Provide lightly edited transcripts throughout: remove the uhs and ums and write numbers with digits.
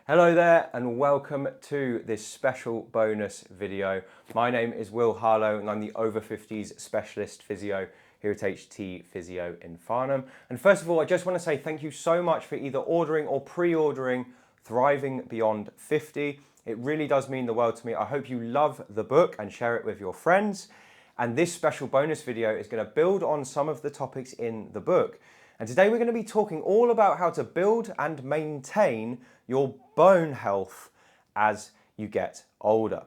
Hello there and welcome to this special bonus video. My name is Will Harlow and I'm the Over-Fifties specialist physio here at HT Physio in Farnham. And first of all, I just want to say thank you so much for either ordering or pre-ordering Thriving Beyond 50. It really does mean the world to me. I hope you love the book and share it with your friends. And this special bonus video is going to build on some of the topics in the book. And today we're going to be talking all about how to build and maintain your bone health as you get older.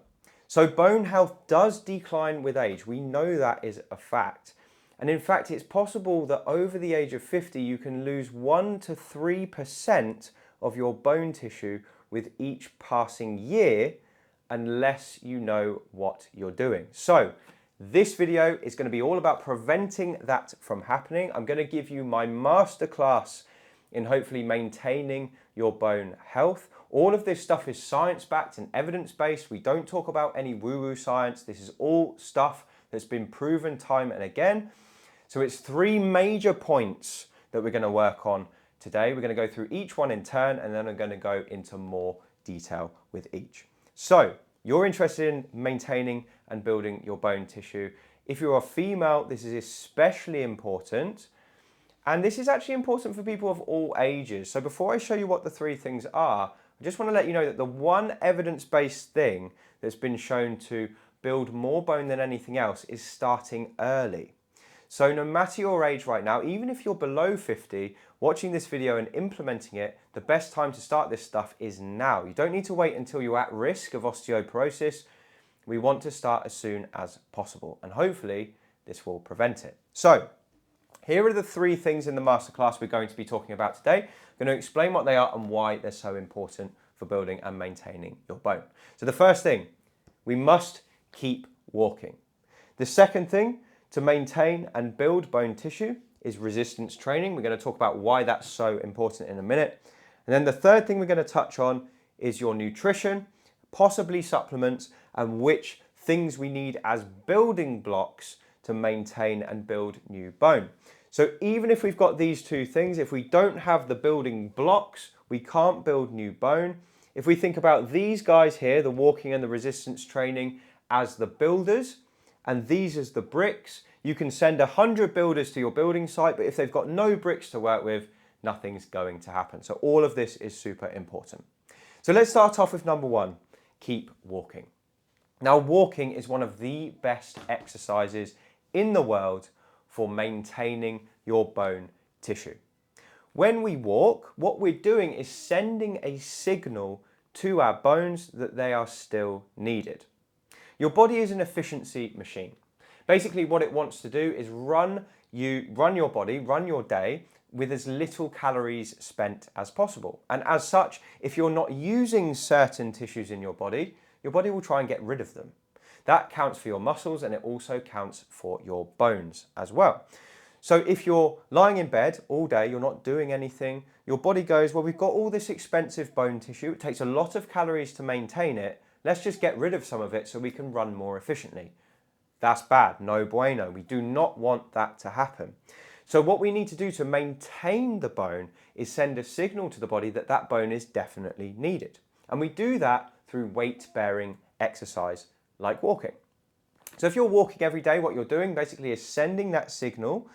So bone health does decline with age. We know that is a fact. And in fact, it's possible that over the age of 50, you can lose 1 to 3% of your bone tissue with each passing year unless you know what you're doing. So this video is going to be all about preventing that from happening. I'm going to give you my masterclass in hopefully maintaining your bone health. All of this stuff is science-backed and evidence-based. We don't talk about any woo-woo science. This is all stuff that's been proven time and again. So it's 3 major points that we're going to work on today. We're going to go through each one in turn and then I'm going to go into more detail with each. So you're interested in maintaining and building your bone tissue. If you're a female, this is especially important. And this is actually important for people of all ages. So before I show you what the 3 things are, I just want to let you know that the one evidence-based thing that's been shown to build more bone than anything else is starting early. So no matter your age right now, even if you're below 50, watching this video and implementing it, the best time to start this stuff is now. You don't need to wait until you're at risk of osteoporosis. We want to start as soon as possible, and hopefully this will prevent it. So here are the 3 things in the masterclass we're going to be talking about today. I'm going to explain what they are and why they're so important for building and maintaining your bone. So the first thing, we must keep walking. The second thing, to maintain and build bone tissue, is resistance training. We're going to talk about why that's so important in a minute. And then the third thing we're going to touch on is your nutrition, possibly supplements, and which things we need as building blocks to maintain and build new bone. So even if we've got these 2 things, if we don't have the building blocks, we can't build new bone. If we think about these guys here, the walking and the resistance training, as the builders, and these as the bricks, you can send 100 builders to your building site, but if they've got no bricks to work with, nothing's going to happen. So all of this is super important. So let's start off with number 1, keep walking. Now, walking is one of the best exercises in the world for maintaining your bone tissue. When we walk, what we're doing is sending a signal to our bones that they are still needed. Your body is an efficiency machine. Basically, what it wants to do is run your day with as little calories spent as possible. And as such, if you're not using certain tissues in your body will try and get rid of them. That counts for your muscles and it also counts for your bones as well. So if you're lying in bed all day, you're not doing anything, your body goes, well, we've got all this expensive bone tissue, it takes a lot of calories to maintain it, let's just get rid of some of it so we can run more efficiently. That's bad, no bueno. We do not want that to happen. So what we need to do to maintain the bone is send a signal to the body that that bone is definitely needed. And we do that through weight-bearing exercise like walking. So if you're walking every day, what you're doing basically is sending that signal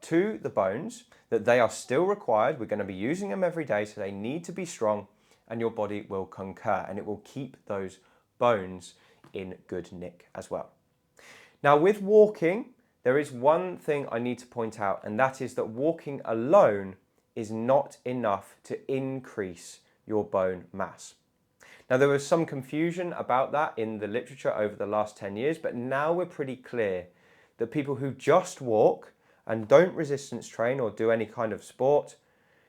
to the bones that they are still required. We're going to be using them every day, so they need to be strong, and your body will concur and it will keep those bones in good nick as well. Now with walking, there is one thing I need to point out, and that is that walking alone is not enough to increase your bone mass. Now there was some confusion about that in the literature over the last 10 years, but now we're pretty clear that people who just walk and don't resistance train or do any kind of sport,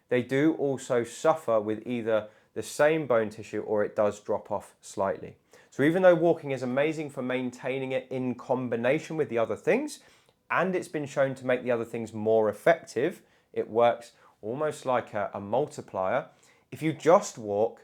they do also suffer with either the same bone tissue or it does drop off slightly. So even though walking is amazing for maintaining it in combination with the other things, and it's been shown to make the other things more effective, it works almost like a multiplier. If you just walk,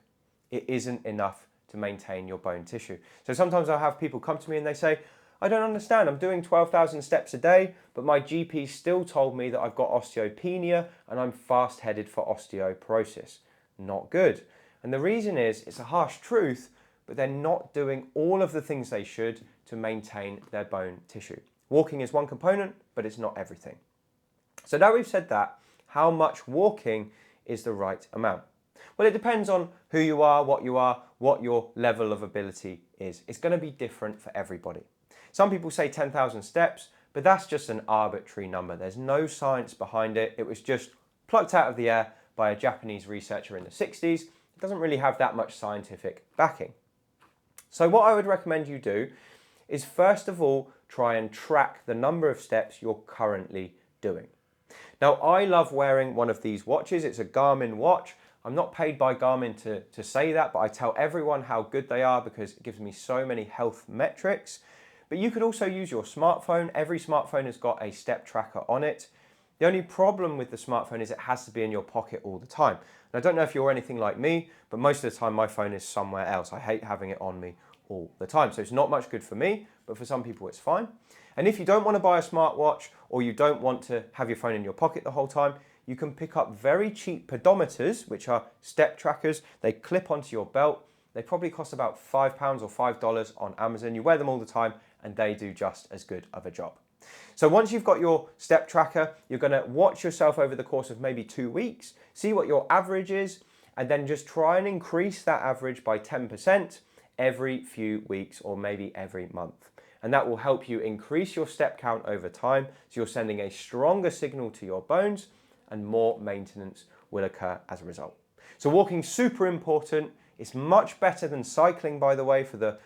it isn't enough to maintain your bone tissue. So sometimes I'll have people come to me and they say, I don't understand, I'm doing 12,000 steps a day, but my GP still told me that I've got osteopenia and I'm fast headed for osteoporosis. Not good. And the reason is, it's a harsh truth, but they're not doing all of the things they should to maintain their bone tissue. Walking is one component, but it's not everything. So now we've said that, how much walking is the right amount? Well, it depends on who you are, what your level of ability is. It's going to be different for everybody. Some people say 10,000 steps, but that's just an arbitrary number. There's no science behind it. It was just plucked out of the air by a Japanese researcher in the 60s. It doesn't really have that much scientific backing. So what I would recommend you do is, first of all, try and track the number of steps you're currently doing. Now, I love wearing one of these watches. It's a Garmin watch. I'm not paid by Garmin to say that, but I tell everyone how good they are because it gives me so many health metrics. But you could also use your smartphone. Every smartphone has got a step tracker on it. The only problem with the smartphone is it has to be in your pocket all the time. And I don't know if you're anything like me, but most of the time my phone is somewhere else. I hate having it on me all the time. So it's not much good for me, but for some people it's fine. And if you don't want to buy a smartwatch, or you don't want to have your phone in your pocket the whole time, you can pick up very cheap pedometers, which are step trackers. They clip onto your belt. They probably cost about £5 or $5 on Amazon. You wear them all the time and they do just as good of a job. So once you've got your step tracker, you're going to watch yourself over the course of maybe 2 weeks, see what your average is, and then just try and increase that average by 10% every few weeks or maybe every month. And that will help you increase your step count over time, so you're sending a stronger signal to your bones and more maintenance will occur as a result. So walking's super important. It's much better than cycling, by the way, for the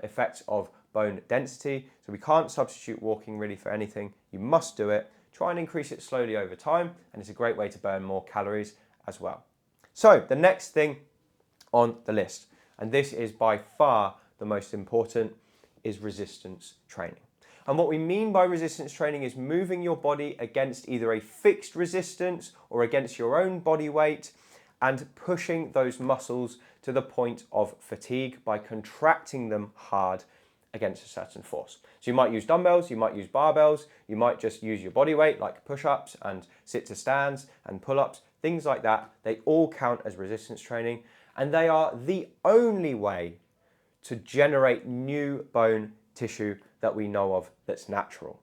effects of bone density. So we can't substitute walking really for anything. You must do it. Try and increase it slowly over time, and it's a great way to burn more calories as well. So the next thing on the list, and this is by far the most important, is resistance training. And what we mean by resistance training is moving your body against either a fixed resistance or against your own body weight and pushing those muscles to the point of fatigue by contracting them hard against a certain force. So you might use dumbbells, you might use barbells, you might just use your body weight like push-ups and sit to stands and pull-ups, things like that. They all count as resistance training, and they are the only way to generate new bone tissue that we know of that's natural.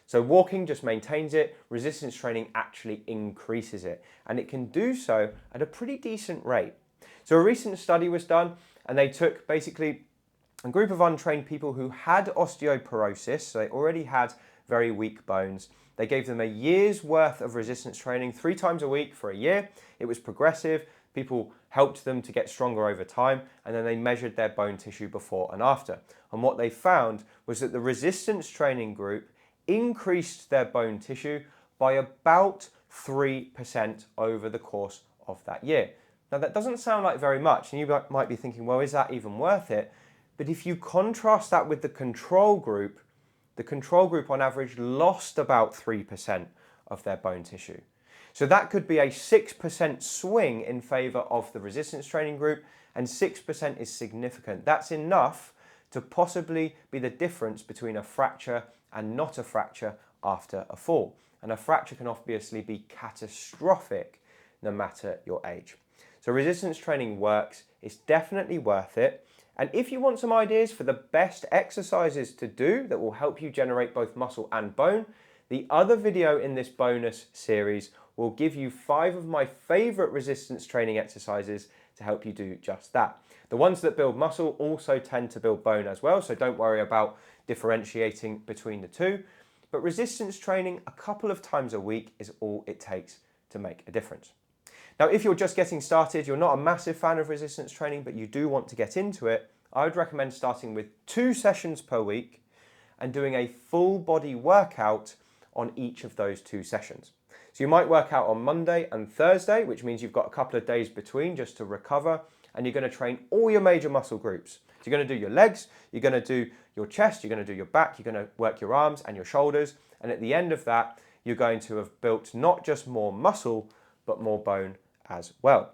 So walking just maintains it, resistance training actually increases it, and it can do so at a pretty decent rate. So a recent study was done, and they took basically a group of untrained people who had osteoporosis, so they already had very weak bones. They gave them a year's worth of resistance training 3 times a week for a year. It was progressive. People helped them to get stronger over time, and then they measured their bone tissue before and after. And what they found was that the resistance training group increased their bone tissue by about 3% over the course of that year. Now that doesn't sound like very much, and you might be thinking, well, is that even worth it? But if you contrast that with the control group on average lost about 3% of their bone tissue. So that could be a 6% swing in favor of the resistance training group, and 6% is significant. That's enough to possibly be the difference between a fracture and not a fracture after a fall. And a fracture can obviously be catastrophic no matter your age. So resistance training works, it's definitely worth it. And if you want some ideas for the best exercises to do that will help you generate both muscle and bone, the other video in this bonus series will give you 5 of my favorite resistance training exercises to help you do just that. The ones that build muscle also tend to build bone as well, so don't worry about differentiating between the two. But resistance training a couple of times a week is all it takes to make a difference. Now, if you're just getting started, you're not a massive fan of resistance training, but you do want to get into it, I would recommend starting with 2 sessions per week and doing a full body workout on each of those 2 sessions. So you might work out on Monday and Thursday, which means you've got a couple of days between just to recover, and you're going to train all your major muscle groups. So you're going to do your legs, you're going to do your chest, you're going to do your back, you're going to work your arms and your shoulders, and at the end of that, you're going to have built not just more muscle, but more bone as well.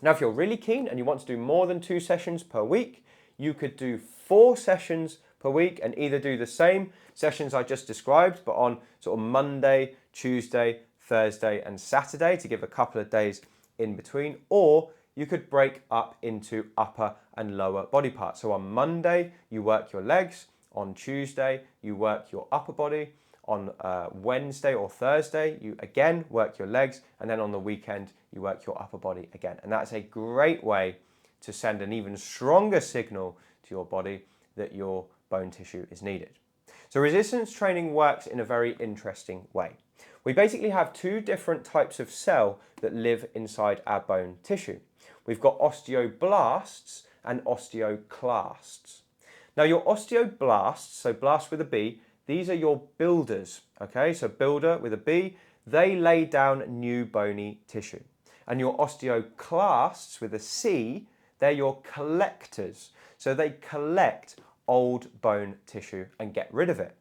Now, if you're really keen and you want to do more than 2 sessions per week, you could do 4 sessions per week and either do the same sessions I just described, but on sort of Monday, Tuesday, Thursday and Saturday to give a couple of days in between, or you could break up into upper and lower body parts. So on Monday, you work your legs. On Tuesday, you work your upper body. On Wednesday or Thursday, you again work your legs. And then on the weekend, you work your upper body again. And that's a great way to send an even stronger signal to your body that your bone tissue is needed. So resistance training works in a very interesting way. We basically have two different types of cell that live inside our bone tissue. We've got osteoblasts and osteoclasts. Now your osteoblasts, so blast with a B, these are your builders, okay? So builder with a B, they lay down new bony tissue. And your osteoclasts with a C, they're your collectors. So they collect old bone tissue and get rid of it.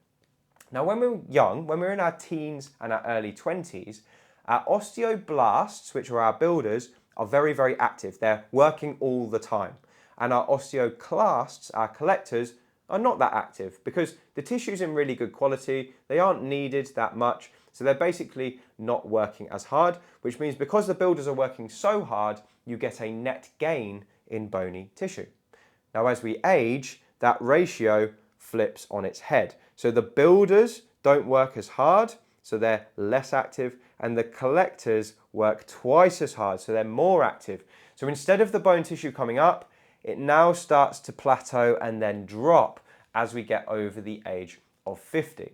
Now when we're young, when we're in our teens and our early 20s, our osteoblasts, which are our builders, are very, very active. They're working all the time. And our osteoclasts, our collectors, are not that active because the tissue's in really good quality, they aren't needed that much, so they're basically not working as hard, which means because the builders are working so hard, you get a net gain in bony tissue. Now as we age, that ratio flips on its head. So the builders don't work as hard, so they're less active, and the collectors work twice as hard, so they're more active. So instead of the bone tissue coming up, it now starts to plateau and then drop as we get over the age of 50.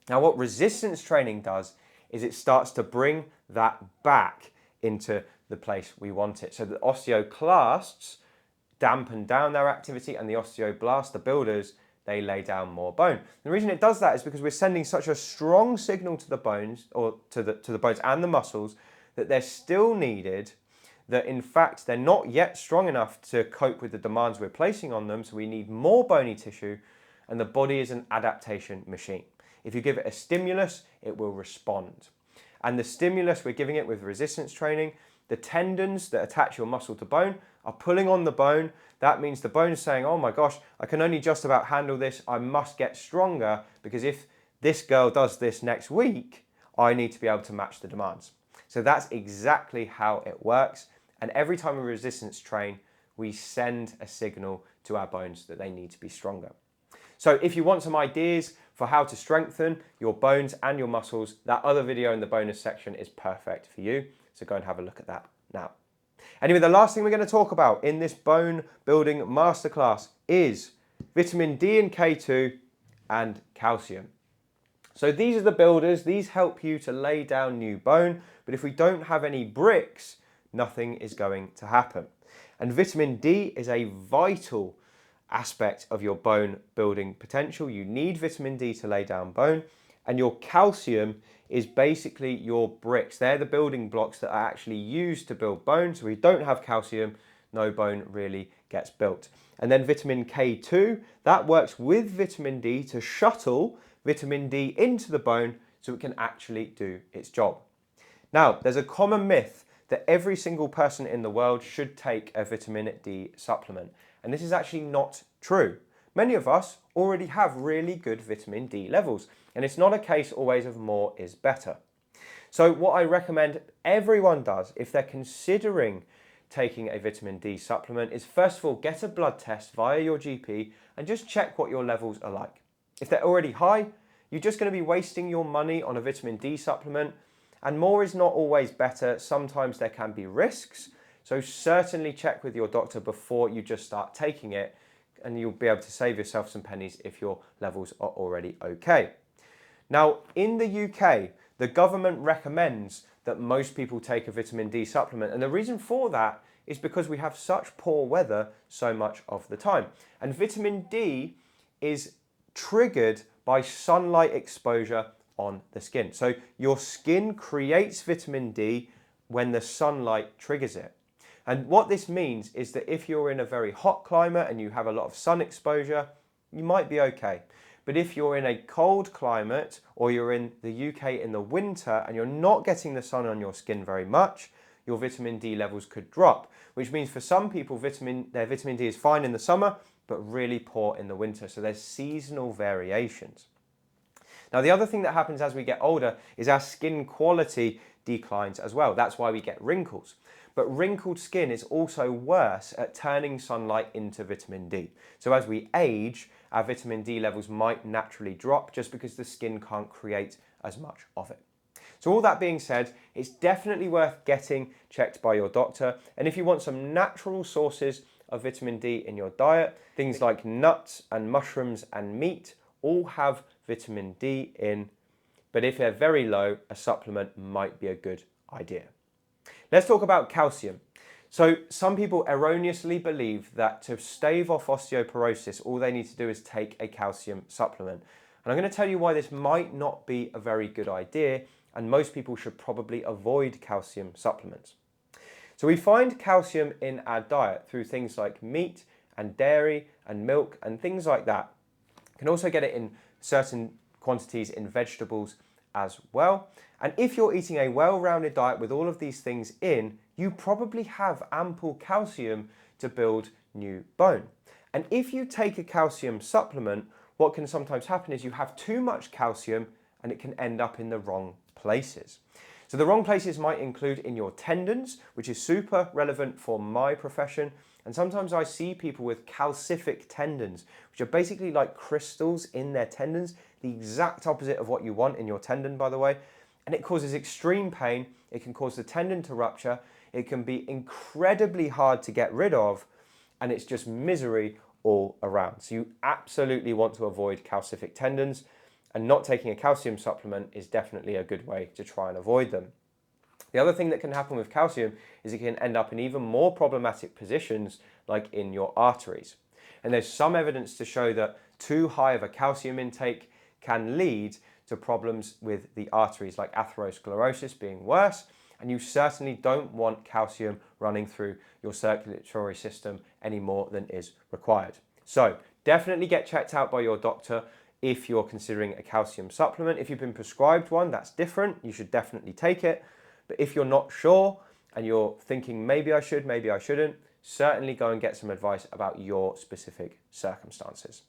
Now what resistance training does is it starts to bring that back into the place we want it. So the osteoclasts dampen down their activity and the osteoblasts, the builders, they lay down more bone. The reason it does that is because we're sending such a strong signal to the bones, or to the bones and the muscles, that they're still needed, that in fact they're not yet strong enough to cope with the demands we're placing on them, so we need more bony tissue, and the body is an adaptation machine. If you give it a stimulus, it will respond. And the stimulus we're giving it with resistance training, the tendons that attach your muscle to bone are pulling on the bone. That means the bone is saying, oh my gosh, I can only just about handle this, I must get stronger, because if this girl does this next week, I need to be able to match the demands. So that's exactly how it works. And every time we resistance train, we send a signal to our bones that they need to be stronger. So if you want some ideas for how to strengthen your bones and your muscles, that other video in the bonus section is perfect for you. So go and have a look at that now. Anyway, the last thing we're going to talk about in this bone building masterclass is vitamin D and K2 and calcium. So these are the builders. These help you to lay down new bone. But if we don't have any bricks, nothing is going to happen. And vitamin D is a vital aspect of your bone building potential. You need vitamin D to lay down bone. And your calcium is basically your bricks. They're the building blocks that are actually used to build bone. So if we don't have calcium, no bone really gets built. And then vitamin K2, that works with vitamin D to shuttle vitamin D into the bone so it can actually do its job. Now, there's a common myth that every single person in the world should take a vitamin D supplement. And this is actually not true. Many of us already have really good vitamin D levels, and it's not a case always of more is better. So what I recommend everyone does if they're considering taking a vitamin D supplement is first of all, get a blood test via your GP and just check what your levels are like. If they're already high, you're just going to be wasting your money on a vitamin D supplement, and more is not always better. Sometimes there can be risks. So certainly check with your doctor before you just start taking it, and you'll be able to save yourself some pennies if your levels are already okay. Now, in the UK, the government recommends that most people take a vitamin D supplement. And the reason for that is because we have such poor weather so much of the time. And vitamin D is triggered by sunlight exposure on the skin. So your skin creates vitamin D when the sunlight triggers it. And what this means is that if you're in a very hot climate and you have a lot of sun exposure, you might be okay. But if you're in a cold climate or you're in the UK in the winter and you're not getting the sun on your skin very much, your vitamin D levels could drop, which means for some people their vitamin D is fine in the summer but really poor in the winter. So there's seasonal variations. Now the other thing that happens as we get older is our skin quality declines as well. That's why we get wrinkles. But wrinkled skin is also worse at turning sunlight into vitamin D. So as we age, our vitamin D levels might naturally drop just because the skin can't create as much of it. So all that being said, it's definitely worth getting checked by your doctor. And if you want some natural sources of vitamin D in your diet, things like nuts and mushrooms and meat all have vitamin D in. But if they're very low, a supplement might be a good idea. Let's talk about calcium. So some people erroneously believe that to stave off osteoporosis, all they need to do is take a calcium supplement. And I'm going to tell you why this might not be a very good idea, and most people should probably avoid calcium supplements. So we find calcium in our diet through things like meat and dairy and milk and things like that. You can also get it in certain quantities in vegetables as well. And if you're eating a well-rounded diet with all of these things in, you probably have ample calcium to build new bone. And if you take a calcium supplement, what can sometimes happen is you have too much calcium and it can end up in the wrong places. So the wrong places might include in your tendons, which is super relevant for my profession. And sometimes I see people with calcific tendons, which are basically like crystals in their tendons, the exact opposite of what you want in your tendon, by the way. And it causes extreme pain. It can cause the tendon to rupture. It can be incredibly hard to get rid of, and it's just misery all around. So you absolutely want to avoid calcific tendons, and not taking a calcium supplement is definitely a good way to try and avoid them. The other thing that can happen with calcium is it can end up in even more problematic positions, like in your arteries. And there's some evidence to show that too high of a calcium intake can lead to problems with the arteries, like atherosclerosis being worse. And you certainly don't want calcium running through your circulatory system any more than is required. So definitely get checked out by your doctor if you're considering a calcium supplement. If you've been prescribed one, that's different. You should definitely take it. But if you're not sure and you're thinking maybe I should, maybe I shouldn't, certainly go and get some advice about your specific circumstances.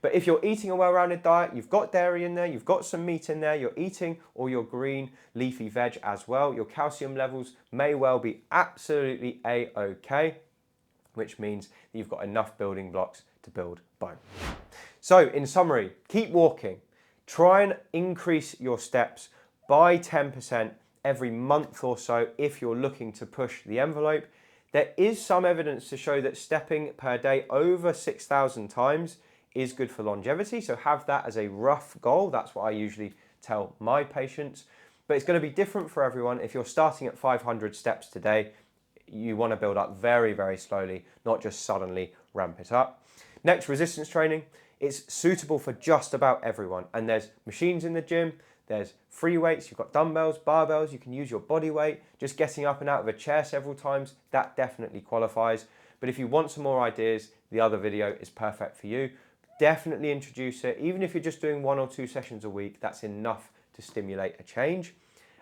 But if you're eating a well-rounded diet, you've got dairy in there, you've got some meat in there, you're eating all your green leafy veg as well, your calcium levels may well be absolutely A-OK, which means that you've got enough building blocks to build bone. So in summary, keep walking. Try and increase your steps by 10% every month or so if you're looking to push the envelope. There is some evidence to show that stepping per day over 6,000 times is good for longevity, so have that as a rough goal. That's what I usually tell my patients. But it's going to be different for everyone. If you're starting at 500 steps today, you want to build up very, very slowly, not just suddenly ramp it up. Next, resistance training. It's suitable for just about everyone. And there's machines in the gym, there's free weights, you've got dumbbells, barbells, you can use your body weight. Just getting up and out of a chair several times, that definitely qualifies. But if you want some more ideas, the other video is perfect for you. Definitely introduce it. Even if you're just doing 1 or 2 sessions a week, that's enough to stimulate a change.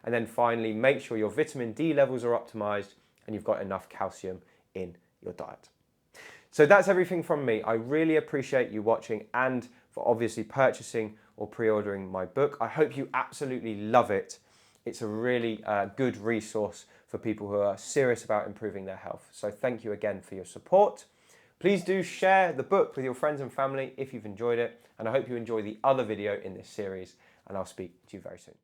And then finally, make sure your vitamin D levels are optimized and you've got enough calcium in your diet. So that's everything from me. I really appreciate you watching and for obviously purchasing or pre-ordering my book. I hope you absolutely love it. It's a really good resource for people who are serious about improving their health. So thank you again for your support. Please do share the book with your friends and family if you've enjoyed it. And I hope you enjoy the other video in this series. And I'll speak to you very soon.